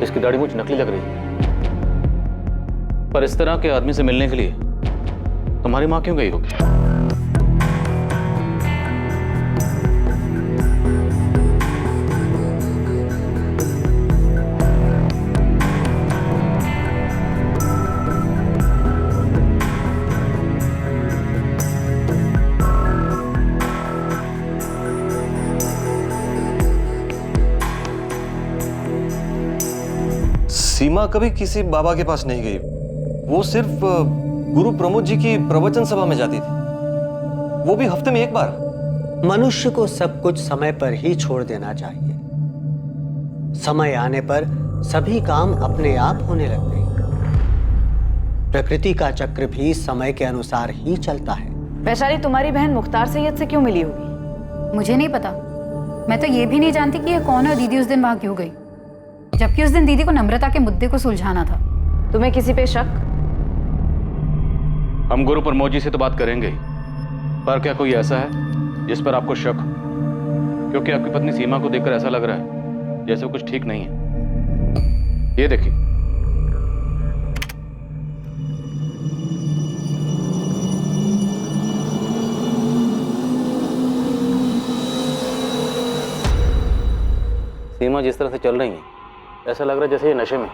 Speaker 8: इसकी दाढ़ी मुझ नकली लग रही है। पर इस तरह के आदमी से मिलने के लिए तुम्हारी माँ क्यों गई होगी?
Speaker 9: सीमा कभी किसी बाबा के पास नहीं गई। वो सिर्फ गुरु प्रमोद जी की प्रवचन सभा में जाती थी, वो भी हफ्ते में एक बार।
Speaker 18: मनुष्य को सब कुछ समय पर ही छोड़ देना चाहिए। समय आने पर सभी काम अपने आप होने लगते हैं। प्रकृति का चक्र भी समय के अनुसार ही चलता है।
Speaker 11: वैशाली, तुम्हारी बहन मुख्तार सैयद से क्यों मिली होगी?
Speaker 7: मुझे नहीं पता। मैं तो ये भी नहीं जानती कि ये कौन है और दीदी उस दिन वहां क्यों गई, जबकि उस दिन दीदी को नम्रता के मुद्दे को सुलझाना था।
Speaker 11: तुम्हें किसी पे शक?
Speaker 8: हम गुरु प्रमोद जी से तो बात करेंगे ही, पर क्या कोई ऐसा है जिस पर आपको शक हो? क्योंकि आपकी पत्नी सीमा को देखकर ऐसा लग रहा है जैसे कुछ ठीक नहीं है। ये देखिए।
Speaker 10: सीमा जिस तरह से चल रही है ऐसा लग रहा है जैसे ये नशे में।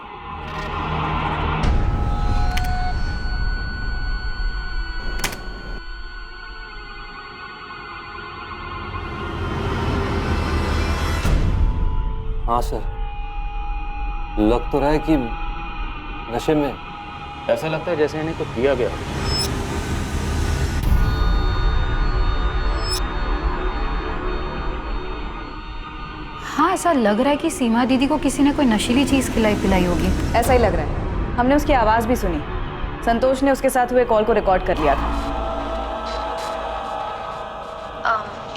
Speaker 9: हाँ सर, लग तो रहा है कि नशे में।
Speaker 10: ऐसा लगता है जैसे इन्हें कुछ दिया गया।
Speaker 7: हाँ, ऐसा लग रहा है कि सीमा दीदी को किसी ने कोई नशीली चीज़ खिलाई पिलाई होगी।
Speaker 11: ऐसा ही लग रहा है। हमने उसकी आवाज़ भी सुनी। संतोष ने उसके साथ हुए कॉल को रिकॉर्ड कर लिया था।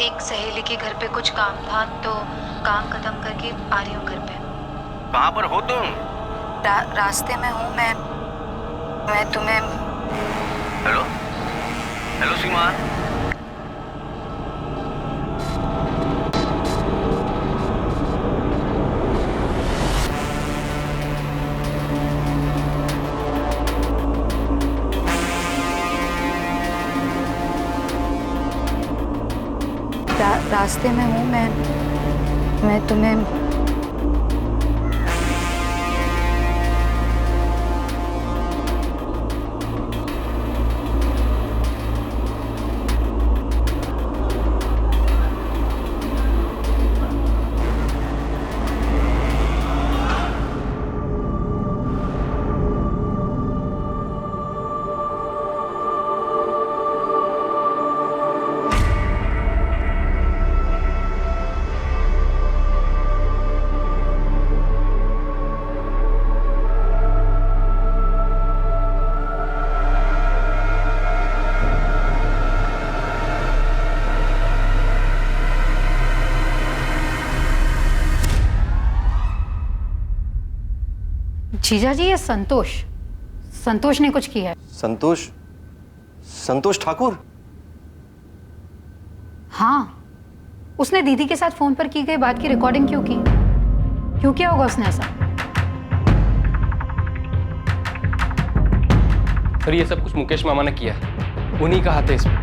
Speaker 4: एक सहेली के घर पे कुछ काम था तो काम खत्म करके आ रही हूँ घर पे।
Speaker 1: कहाँ पर हो तुम?
Speaker 4: रास्ते में हूँ मैं तुम्हें।
Speaker 1: हेलो हेलो सीमा।
Speaker 4: रास्ते में हूँ मैं तुम्हें।
Speaker 7: जीजा जी, ये संतोष ने कुछ किया है।
Speaker 9: संतोष ठाकुर?
Speaker 7: हाँ, उसने दीदी के साथ फोन पर की गई बात की रिकॉर्डिंग क्यों किया होगा उसने ऐसा?
Speaker 10: सर, ये सब कुछ मुकेश मामा ने किया है। उन्हीं का हाथ है इसमें।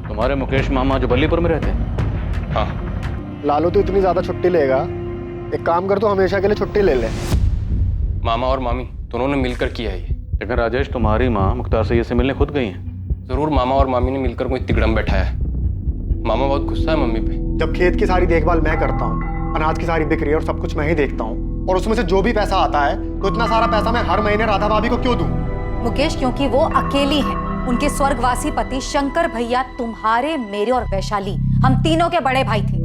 Speaker 8: तुम्हारे मुकेश मामा जो बल्लीपुर में रहते हैं?
Speaker 10: हाँ।
Speaker 15: लालू तो इतनी ज्यादा छुट्टी लेगा, एक काम कर, तो हमेशा के लिए छुट्टी ले ले।
Speaker 10: मामा और मामी दोनों ने मिलकर किया है ये।
Speaker 8: लेकिन राजेश, तुम्हारी माँ मुख्तार सैयद से मिलने खुद गई हैं।
Speaker 10: जरूर मामा और मामी ने मिलकर कोई तिगड़म बैठाया है। मामा बहुत गुस्सा है मम्मी पे।
Speaker 15: जब खेत की सारी देखभाल मैं करता हूँ, अनाज की सारी बिक्री और सब कुछ मैं ही देखता हूँ, और उसमें से जो भी पैसा आता है तो इतना सारा पैसा मैं हर महीने राधा भाभी को क्यों दूं?
Speaker 19: मुकेश, क्योंकि वो अकेली हैं। उनके स्वर्गवासी पति शंकर भैया तुम्हारे, मेरे और वैशाली, हम तीनों के बड़े भाई थे।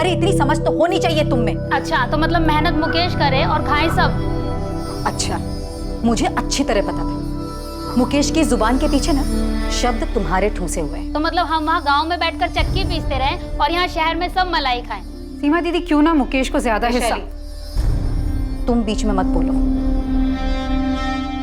Speaker 19: अरे इतनी समझ तो होनी चाहिए तुम में।
Speaker 2: अच्छा, तो मतलब मेहनत मुकेश करे और खाए सब।
Speaker 19: अच्छा, मुझे अच्छी तरह पता था मुकेश की जुबान के पीछे ना शब्द तुम्हारे ठूसे हुए हैं।
Speaker 2: तो मतलब हम वहाँ गांव में बैठकर चक्की पीसते रहे और यहाँ शहर में सब मलाई खाएं।
Speaker 7: सीमा दीदी, क्यों ना मुकेश को ज्यादा हिस्सा।
Speaker 19: तुम बीच में मत बोलो।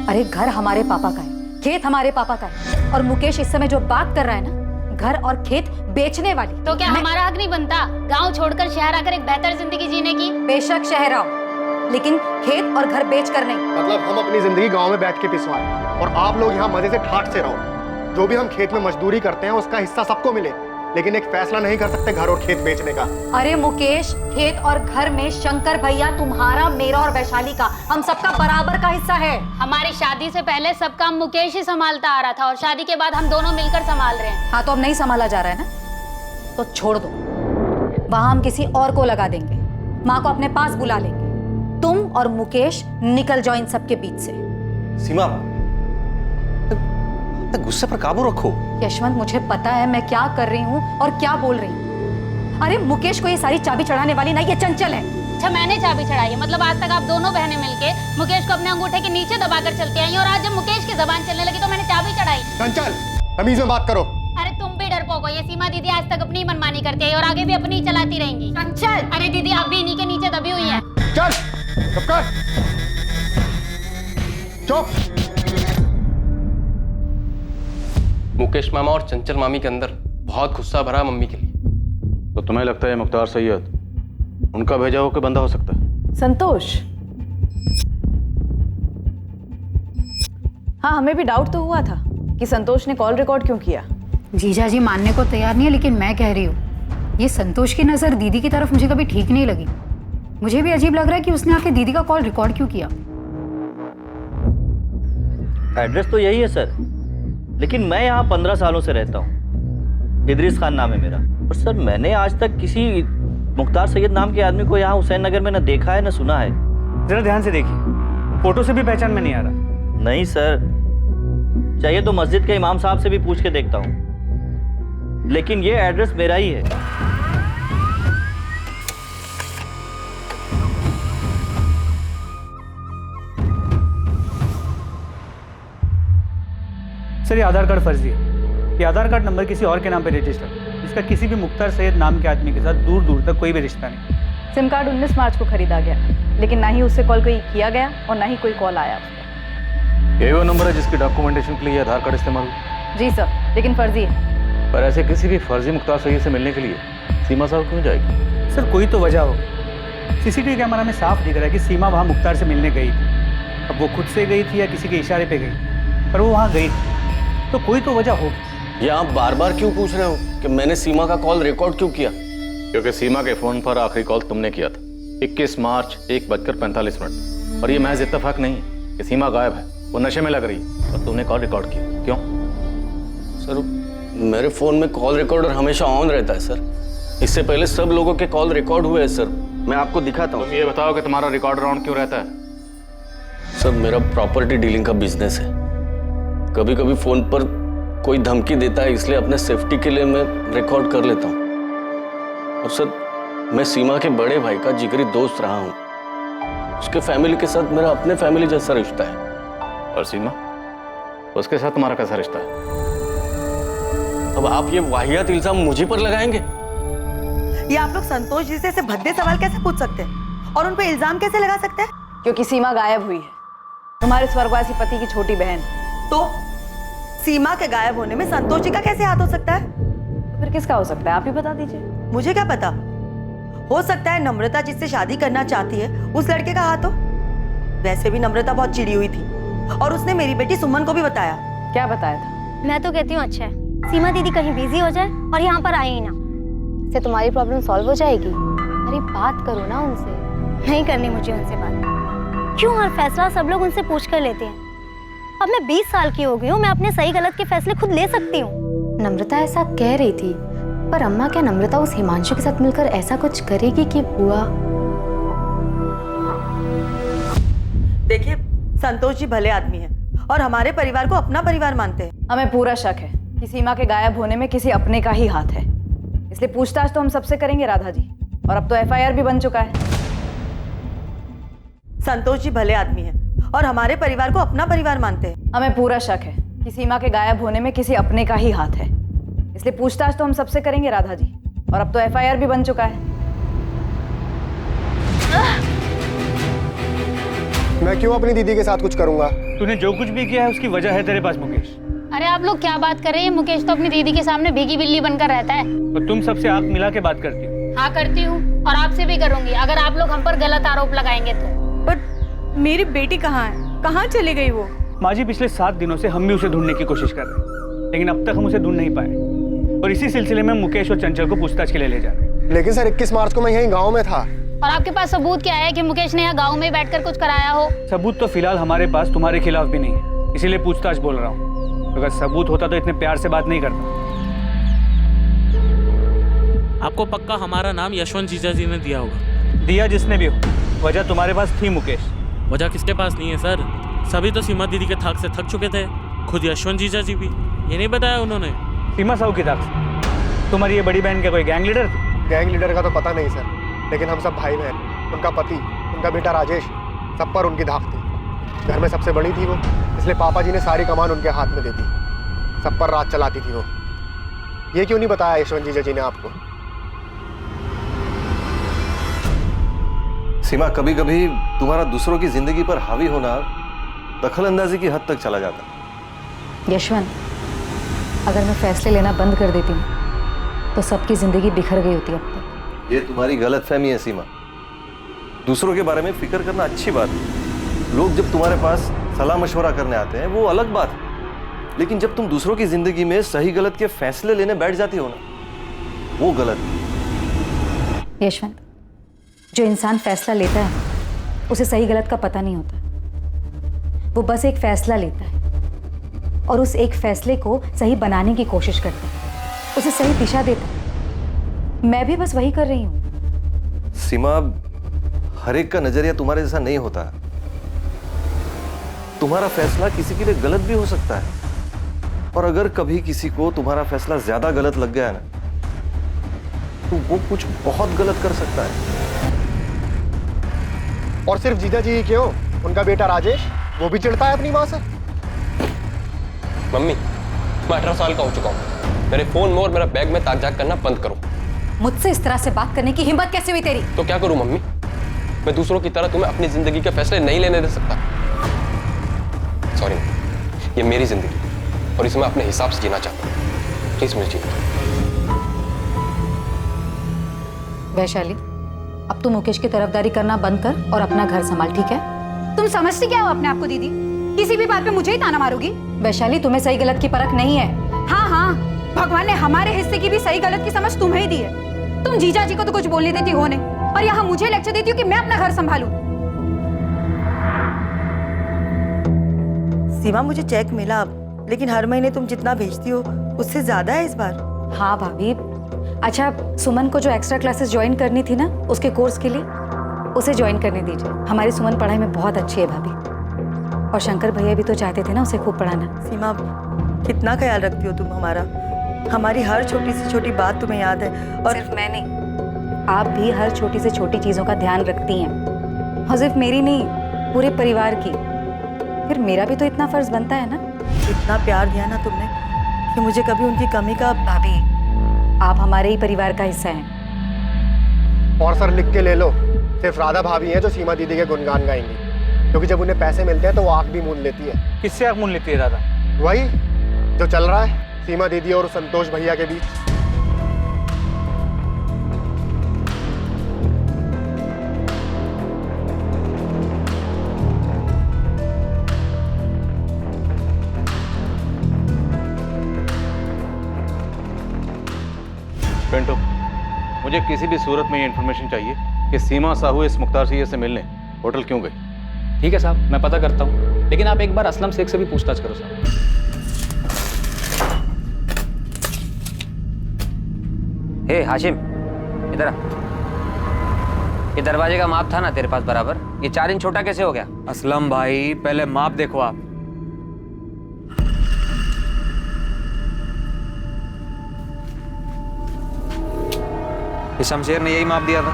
Speaker 19: अरे घर हमारे पापा का है, खेत हमारे पापा का है, और मुकेश इस समय जो बात कर रहा है ना, घर और खेत बेचने वाली।
Speaker 2: तो क्या हमारा हक नहीं बनता गाँव छोड़कर शहर आकर एक बेहतर जिंदगी जीने की?
Speaker 19: बेशक शहर आओ, लेकिन खेत और घर बेच कर नहीं।
Speaker 15: मतलब हम अपनी जिंदगी गांव में बैठ के पिसवाएं और आप लोग यहाँ मजे से ठाट से रहो। जो भी हम खेत में मजदूरी करते हैं उसका हिस्सा सबको मिले, लेकिन एक फैसला नहीं कर सकते घर और खेत बेचने का।
Speaker 19: अरे मुकेश, खेत और घर में शंकर भैया तुम्हारा, मेरा और वैशाली का, हम सबका बराबर का हिस्सा है।
Speaker 2: हमारी शादी से पहले सब काम मुकेश ही संभालता आ रहा था और शादी के बाद हम दोनों मिलकर संभाल रहे हैं।
Speaker 19: हाँ, तो अब नहीं संभाला जा रहा है ना, तो छोड़ दो। वहां हम किसी और को लगा देंगे, माँ को अपने पास बुला लेंगे। तुम और मुकेश निकल जाओ इन सबके बीच से।
Speaker 9: सीमा, गुस्से पर काबू रखो।
Speaker 19: यशवंत, मुझे पता है मैं क्या कर रही हूँ और क्या बोल रही हूँ। अरे मुकेश को ये सारी चाबी चढ़ाने वाली ना ये चंचल है।
Speaker 2: अच्छा, मैंने चाबी चढ़ाई है? मतलब आज तक आप दोनों बहनें मिलके मुकेश को अपने अंगूठे के नीचे दबाकर चलती आई और आज जब मुकेश की जबान चलने लगी तो मैंने चाबी चढ़ाई।
Speaker 15: चंचल, तमीज में बात करो।
Speaker 2: अरे तुम भी डरपोक हो। ये सीमा दीदी आज तक अपनी मनमानी करती है और आगे भी अपनी चलाती रहेंगी।
Speaker 19: चंचल,
Speaker 2: अरे दीदी, आप भी इन्हीं के नीचे दबी हुई हैं।
Speaker 15: चल, चुप कर। चुप।
Speaker 10: मुकेश मामा और चंचल मामी के अंदर बहुत गुस्सा भरा मम्मी के लिए।
Speaker 8: तो तुम्हें लगता है मुख्तार सैयद उनका भेजा हुआ कोई बंदा हो सकता है?
Speaker 11: संतोष, हाँ हमें भी डाउट तो हुआ था कि संतोष ने कॉल रिकॉर्ड क्यों किया।
Speaker 7: जीजा जी मानने को तैयार नहीं है, लेकिन मैं कह रही हूँ ये संतोष की नज़र दीदी की तरफ मुझे कभी ठीक नहीं लगी। मुझे भी अजीब लग रहा है कि उसने आके दीदी का कॉल रिकॉर्ड क्यों किया।
Speaker 20: एड्रेस तो यही है सर, लेकिन मैं यहाँ 15 सालों से रहता हूँ। इदरीस खान नाम है मेरा। और सर मैंने आज तक किसी मुख्तार सैयद नाम के आदमी को यहाँ हुसैन नगर में न देखा है न सुना है।
Speaker 12: जरा ध्यान से देखिए, फोटो से भी पहचान में नहीं आ रहा।
Speaker 20: नहीं सर, चाहिए तो मस्जिद के इमाम साहब से भी पूछ के देखता हूँ, लेकिन ये एड्रेस मेरा ही है।
Speaker 12: सर ये आधार कार्ड फर्जी है। ये आधार कार्ड नंबर किसी और के नाम पे रजिस्टर है। इसका किसी भी मुख्तार सैयद नाम के आदमी के साथ दूर दूर तक कोई भी रिश्ता नहीं।
Speaker 11: सिम कार्ड 19 मार्च को खरीदा गया, लेकिन ना ही उससे कॉल कोई किया गया और ना ही कोई कॉल आया उसका।
Speaker 8: यही वो नंबर है जिसकी डॉक्यूमेंटेशन के लिए आधार कार्ड इस्तेमाल हुआ?
Speaker 11: जी सर, लेकिन फर्जी है।
Speaker 8: पर ऐसे किसी भी फर्जी मुख्तार सैयद से मिलने के लिए सीमा साहब क्यों जाएगी?
Speaker 12: सर कोई तो वजह हो। सीसीटीवी कैमरा में साफ दिख रहा है कि सीमा वहाँ मुख्तार से मिलने गई थी। अब वो खुद से गई थी या किसी के इशारे पे गई, पर वो वहाँ गई थी, तो कोई तो वजह होगी।
Speaker 1: ये आप बार बार क्यों पूछ रहे हो कि मैंने सीमा का कॉल रिकॉर्ड क्यों किया?
Speaker 8: क्योंकि सीमा के फोन पर आखिरी कॉल तुमने किया था 21 मार्च 1:45 और ये महज इत्तेफाक नहीं है कि सीमा गायब है, वो नशे में लग रही है और तुमने कॉल रिकॉर्ड किया। क्यों?
Speaker 1: सर मेरे फोन में कॉल रिकॉर्डर हमेशा ऑन रहता है सर। इससे पहले सब लोगों के कॉल रिकॉर्ड हुए हैं सर, मैं आपको दिखाता हूँ।
Speaker 8: तुम ये बताओ कि तुम्हारा रिकॉर्डर ऑन क्यों रहता है?
Speaker 1: सर मेरा प्रॉपर्टी डीलिंग का बिजनेस है। कभी कभी फोन पर कोई धमकी देता है, इसलिए अपने सेफ्टी के लिए मैं रिकॉर्ड कर लेता हूँ। और सर मैं सीमा के बड़े भाई का जिगरी दोस्त रहा हूँ। उसके फैमिली के साथ मेरा अपने फैमिली जैसा रिश्ता है।
Speaker 8: और सीमा, उसके साथ तुम्हारा कैसा रिश्ता है?
Speaker 1: अब आप ये वाहियात इल्जाम मुझे पर लगाएंगे?
Speaker 4: ये आप लोग संतोष जी से ऐसे भद्दे सवाल कैसे पूछ सकते हैं और उन पे इल्जाम कैसे लगा सकते हैं?
Speaker 11: क्योंकि सीमा गायब हुई है, तुम्हारे स्वर्गवासी पति की छोटी बहन।
Speaker 4: तो सीमा के गायब होने में संतोष जी का कैसे हाथ हो सकता है?
Speaker 11: तो फिर किसका हो सकता है, आप ही बता दीजिए।
Speaker 4: मुझे क्या पता, हो सकता है नम्रता जिससे शादी करना चाहती है उस लड़के का हाथ हो। वैसे भी नम्रता बहुत चिड़ी हुई थी और उसने मेरी बेटी सुमन को भी बताया।
Speaker 11: क्या बताया था?
Speaker 2: मैं तो कहती हूँ अच्छा है सीमा दीदी कहीं बिजी हो जाए और यहाँ पर आए ही ना, इससे तुम्हारी प्रॉब्लम सॉल्व हो जाएगी। अरे बात करो ना उनसे। नहीं करनी मुझे उनसे बात। क्यों हर फैसला सब लोग उनसे पूछ कर लेते हैं? अब मैं 20 साल की हो गई हूँ, मैं अपने सही गलत के फैसले खुद ले सकती हूँ।
Speaker 19: नम्रता ऐसा कह रही थी, पर अम्मा क्या नम्रता उस हिमांशु के साथ मिलकर ऐसा कुछ करेगी कि बुआ?
Speaker 4: देखिए संतोष जी भले आदमी हैं और हमारे परिवार को अपना परिवार मानते हैं।
Speaker 11: हमें पूरा शक है कि सीमा के गायब होने में किसी अपने का ही हाथ है, इसलिए पूछताछ तो हम सबसे करेंगे राधा जी। और अब तो FIR भी बन चुका है।
Speaker 4: संतोष जी भले आदमी हैं और हमारे परिवार को अपना परिवार मानते हैं।
Speaker 11: हमें पूरा शक है कि सीमा के गायब होने में किसी अपने का ही हाथ है, इसलिए पूछताछ तो हम सबसे करेंगे राधा जी। और अब तो FIR भी बन चुका है।
Speaker 15: मैं क्यों अपनी दीदी के साथ कुछ करूंगा?
Speaker 12: तूने जो कुछ भी किया है उसकी वजह है तेरे पास मुकेश।
Speaker 21: अरे आप लोग क्या बात कर रहे हैं? मुकेश तो अपनी दीदी के सामने भीगी बिल्ली बनकर रहता है।
Speaker 12: और तुम सबसे आंख मिला के बात करती हो।
Speaker 21: हाँ करती हूँ, और आपसे भी करूंगी अगर आप लोग हम पर गलत आरोप लगाएंगे तो।
Speaker 11: पर मेरी बेटी कहाँ है? कहाँ चली गई वो?
Speaker 12: माँ जी पिछले 7 दिनों से हम भी उसे ढूंढने की कोशिश कर रहे हैं, लेकिन अब तक हम उसे ढूंढ नहीं पाए। और इसी सिलसिले में मुकेश और चंचल को पूछताछ के लिए ले जा रहे हैं।
Speaker 15: लेकिन सर 21 मार्च को मैं यहीं गाँव में था।
Speaker 21: और आपके पास सबूत क्या है कि मुकेश ने यहाँ गाँव में बैठकर कुछ कराया हो?
Speaker 12: सबूत तो फिलहाल हमारे पास तुम्हारे खिलाफ भी नहीं है, इसीलिए पूछताछ बोल रहा हूँ। अगर सबूत होता तो इतने प्यार से बात नहीं करता।
Speaker 22: आपको पक्का हमारा नाम यशवंत जीजा जी ने दिया होगा।
Speaker 12: दिया जिसने भी हो, वजह तुम्हारे पास थी मुकेश।
Speaker 22: वजह किसके पास नहीं है सर? सभी तो सीमा दीदी के थाक से थक चुके थे, खुद यशवंत जीजा जी भी। ये नहीं बताया उन्होंने?
Speaker 12: सीमा साहू की थाक से? तुम्हारी ये बड़ी बहन क्या कोई गैंग लीडर थी?
Speaker 15: गैंग लीडर का तो पता नहीं सर, लेकिन हम सब भाई बहन, उनका पति, उनका बेटा राजेश, सब पर उनकी धाक थी। घर में सबसे बड़ी थी वो, इसलिए पापा जी ने सारी कमान उनके हाथ में दे दी। सब पर राज चलाती थी वो। ये क्यों नहीं बताया यशवंत जीजा जी ने आपको?
Speaker 9: सीमा, कभी कभी तुम्हारा दूसरों की जिंदगी पर हावी होना दखल अंदाजी की हद तक चला जाता।
Speaker 19: यशवंत, अगर मैं फैसले लेना बंद कर देती हूँ तो सबकी जिंदगी बिखर गई होती अब तक।
Speaker 9: ये तुम्हारी गलतफहमी है सीमा। दूसरों के बारे में फिक्र करना अच्छी बात है। लोग जब तुम्हारे पास सलाह मशवरा करने आते हैं वो अलग बात है, लेकिन जब तुम दूसरों की जिंदगी में सही गलत के फैसले लेने बैठ जाती हो ना, वो गलत है।
Speaker 19: यशवंत, जो इंसान फैसला लेता है उसे सही गलत का पता नहीं होता। वो बस एक फैसला लेता है और उस एक फैसले को सही बनाने की कोशिश करता है, उसे सही दिशा देता है। मैं भी बस वही कर रही हूं।
Speaker 9: सीमा, हर एक का नजरिया तुम्हारे जैसा नहीं होता। तुम्हारा फैसला किसी के लिए गलत भी हो सकता है, और अगर कभी किसी को तुम्हारा फैसला ज्यादा गलत लग गया ना, तो वो कुछ बहुत गलत कर सकता है।
Speaker 15: और सिर्फ जीजा जी ही क्यों, उनका बेटा राजेश वो भी चिढ़ता है अपनी माँ से।
Speaker 3: मम्मी, मैं 18 साल का हो चुका हूँ। मेरे फोन में और मेरा बैग में ताक-झाक करना बंद करो।
Speaker 19: मुझसे इस तरह से बात करने की हिम्मत कैसे हुई तेरी?
Speaker 3: तो क्या करूं मम्मी? मैं दूसरों की तरह तुम्हें अपनी जिंदगी के फैसले नहीं लेने दे सकता। सॉरी, ये मेरी जिंदगी और इसे मैं अपने हिसाब से जीना चाहता हूँ। प्लीज मुझे जीने दो।
Speaker 19: वैशाली, अब तू मुकेश की तरफदारी करना बंद कर और अपना घर संभाल, ठीक है?
Speaker 7: तुम समझती क्या हो अपने आप को दीदी? किसी भी बात पे मुझे ही ताना मारोगी?
Speaker 19: वैशाली, तुम्हें सही गलत की परख नहीं है।
Speaker 7: हाँ हाँ, भगवान ने हमारे हिस्से की भी सही गलत की समझ तुम्हें ही दी है। तुम जीजा जी को तो कुछ बोलने देती हो नहीं, और यहाँ मुझे लेक्चर देती हो कि मैं अपना घर संभालूं।
Speaker 4: सीमा, मुझे चेक मिला, लेकिन हर महीने तुम जितना भेजती हो उससे ज्यादा है इस बार।
Speaker 19: हाँ भाभी। अच्छा, सुमन को जो एक्स्ट्रा क्लासेस ज्वाइन करनी थी ना उसके कोर्स के लिए, उसे ज्वाइन करने दीजिए। हमारी सुमन पढ़ाई में बहुत अच्छी है भाभी, और शंकर भैया भी तो चाहते थे ना उसे खूब पढ़ाना।
Speaker 4: सीमा, कितना ख्याल रखती हो तुम हमारा। हमारी हर छोटी से छोटी बात तुम्हें याद है। और
Speaker 19: सिर्फ मैं नहीं, आप भी हर छोटी से छोटी चीजों का ध्यान रखती हैं, और सिर्फ मेरी नहीं, पूरे परिवार की। फिर मेरा भी तो इतना फर्ज बनता है ना।
Speaker 4: इतना प्यार दिया ना तुमने कि मुझे कभी उनकी कमी का।
Speaker 19: भाभी, आप हमारे ही परिवार का हिस्सा हैं।
Speaker 15: और सर लिख के ले लो, सिर्फ राधा भाभी हैं जो सीमा दीदी के गुणगान गाएंगी, क्योंकि जब उन्हें पैसे मिलते हैं तो वो आंख भी मूंद लेती है।
Speaker 12: किससे आंख मूंद लेती है राधा?
Speaker 15: वही जो चल रहा है सीमा दीदी और संतोष भैया के बीच।
Speaker 8: पिंटू, मुझे किसी भी सूरत में ये इन्फॉर्मेशन चाहिए कि सीमा साहू इस मुख्तार सैयद से मिलने होटल क्यों गई।
Speaker 10: ठीक है साहब, मैं पता करता हूँ, लेकिन आप एक बार असलम शेख से भी पूछताछ करो साहब।
Speaker 16: हे हाशिम, इधर आ। ये दरवाजे का माप था ना तेरे पास बराबर, ये 4 इंच छोटा कैसे हो गया?
Speaker 6: असलम भाई, पहले माप देखो आप। ये शमशेर ने यही माप दिया था।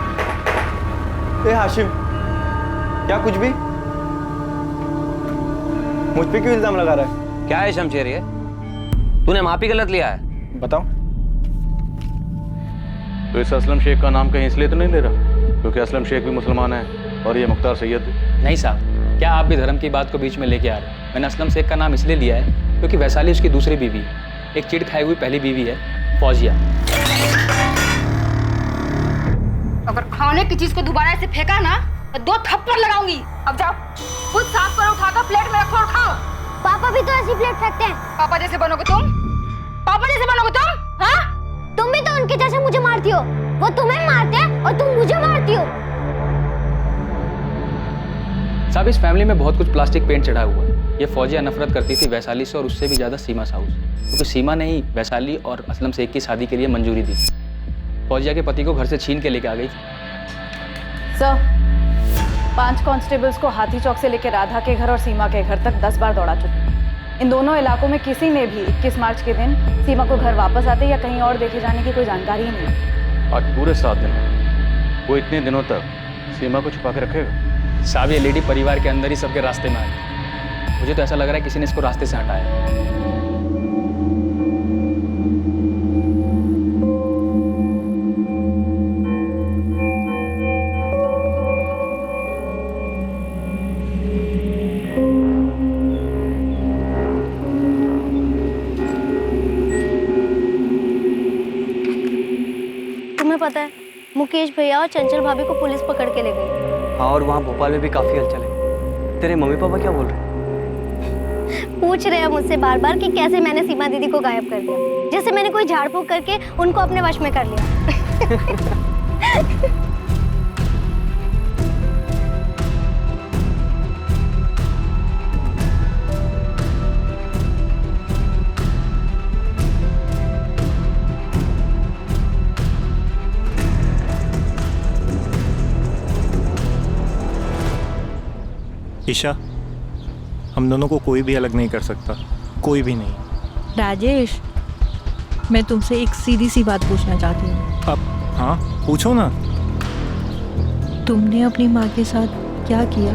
Speaker 14: ए हाशिम, क्या कुछ भी? मुझ पे क्यों इल्जाम लगा रहा है?
Speaker 16: क्या है शमशेर ये? तूने माप ही गलत लिया है।
Speaker 14: बताओ।
Speaker 8: तो इस असलम शेख का नाम कहीं इसलिए तो नहीं ले रहा क्योंकि असलम शेख भी मुसलमान है और ये मुख्तार सैयद भी?
Speaker 10: नहीं साहब, क्या आप भी धर्म की बात को बीच में लेके आ रहे हैं? मैंने असलम शेख का नाम इसलिए लिया है क्योंकि वैशाली उसकी दूसरी बीवी है, एक चिढ़ खाई हुई पहली बीवी है, फौजिया।
Speaker 7: अगर खाने की चीज को दोबारा ऐसे फेंका ना तो 2 थप्पड़ लगाऊंगी। अब जाओ, खुद साफ करो, उठाकर प्लेट में रखो और खाओ।
Speaker 13: पापा भी तो ऐसी प्लेट फेंकते हैं।
Speaker 7: पापा जैसे बनोगे तुम? पापा जैसे बनोगे तुम? हाँ?
Speaker 13: तुम भी तो उनके जैसे मुझे मारती हो। वो तुम्हें मारते हैं और तुम मुझे मारती हो।
Speaker 10: साहब, इस फैमिली में बहुत कुछ प्लास्टिक पेंट चढ़ा हुआ है। ये फौजिया नफरत करती थी वैशाली से, और उससे भी ज्यादा सीमा साहू से, क्योंकि सीमा ने ही वैशाली और असलम शेख की शादी के लिए मंजूरी दी। फौजिया के पति को घर से छीन के लेके आ गई थी।
Speaker 11: सर, 5 कांस्टेबल्स को हाथी चौक से लेकर राधा के घर और सीमा के घर तक 10 बार दौड़ा चुके। इन दोनों इलाकों में किसी ने भी 21 मार्च के दिन सीमा को घर वापस आते या कहीं और देखे जाने की कोई जानकारी ही नहीं।
Speaker 8: आज पूरे 7 दिन वो इतने दिनों तक सीमा को छुपा के रखेगा?
Speaker 10: साहब, ये लेडी परिवार के अंदर ही सबके रास्ते में आ गई। मुझे तो ऐसा लग रहा है किसी ने इसको रास्ते से हटाया।
Speaker 2: पता है, मुकेश भैया और चंचल भाभी को पुलिस पकड़ के ले गई।
Speaker 14: हाँ, और वहाँ भोपाल में भी काफी हलचल है। तेरे मम्मी पापा क्या बोल रहे हैं?
Speaker 2: पूछ रहे हैं मुझसे बार बार कि कैसे मैंने सीमा दीदी को गायब कर दिया, जैसे मैंने कोई झाड़ फूक करके उनको अपने वश में कर लिया।
Speaker 5: ईशा, हम दोनों को कोई भी अलग नहीं कर सकता, कोई भी नहीं।
Speaker 17: राजेश, मैं तुमसे एक सीधी सी बात पूछना चाहती हूँ।
Speaker 5: अब हाँ, पूछो ना।
Speaker 17: तुमने अपनी माँ के साथ क्या किया?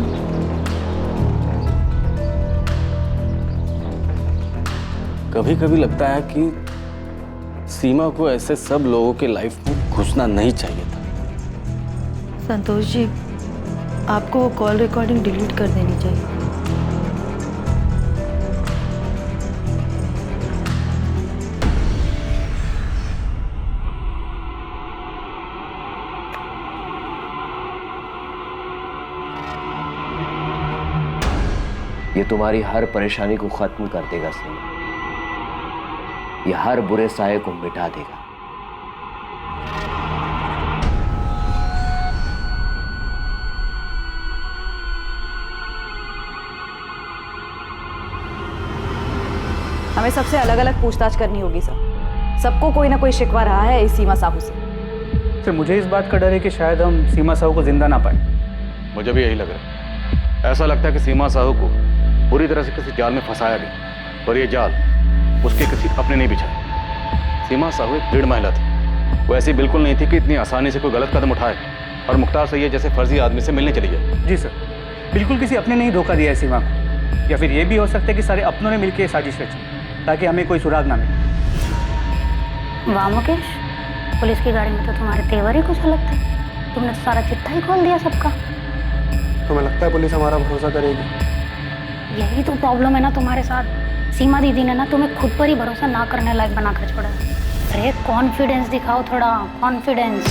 Speaker 1: कभी कभी लगता है कि सीमा को ऐसे सब लोगों के लाइफ में घुसना नहीं चाहिए था।
Speaker 4: संतोष जी, आपको वो कॉल रिकॉर्डिंग डिलीट कर देनी चाहिए।
Speaker 16: ये तुम्हारी हर परेशानी को खत्म कर देगा सीमा। ये हर बुरे साये को मिटा देगा।
Speaker 11: हमें सबसे अलग अलग पूछताछ करनी होगी सर। सबको कोई ना कोई शिकवा रहा है इस सीमा साहू से।
Speaker 12: सर, मुझे इस बात का डर है कि शायद हम सीमा साहू को जिंदा ना पाए।
Speaker 8: मुझे भी यही लग रहा है। ऐसा लगता है कि सीमा साहू को पूरी तरह से किसी जाल में फंसाया गया, और ये जाल उसके किसी अपने नहीं बिछाए। सीमा साहू एक दृढ़ महिला थी। वो ऐसी बिल्कुल नहीं थी कि इतनी आसानी से कोई गलत कदम उठाए और मुख्तार सैयद जैसे फर्जी आदमी से मिलने चली जाए।
Speaker 12: जी सर, बिल्कुल किसी अपने ने ही धोखा दिया है सीमा को, या फिर ये भी हो सकता है कि सारे अपनों ने मिलकर साजिश रची ताकि हमें कोई सुराग ना मिले।
Speaker 2: वाह मुकेश, पुलिस की गाड़ी में तो तुम्हारे तेवर ही कुछ अलग थे। तुमने तो सारा चिट्ठा ही खोल दिया सबका।
Speaker 15: तुम्हें लगता है पुलिस हमारा भरोसा करेगी?
Speaker 2: यही तो प्रॉब्लम है ना तुम्हारे साथ। सीमा दीदी ने ना तुम्हें खुद पर ही भरोसा ना करने लायक बना कर छोड़ा। अरे कॉन्फिडेंस दिखाओ, थोड़ा कॉन्फिडेंस।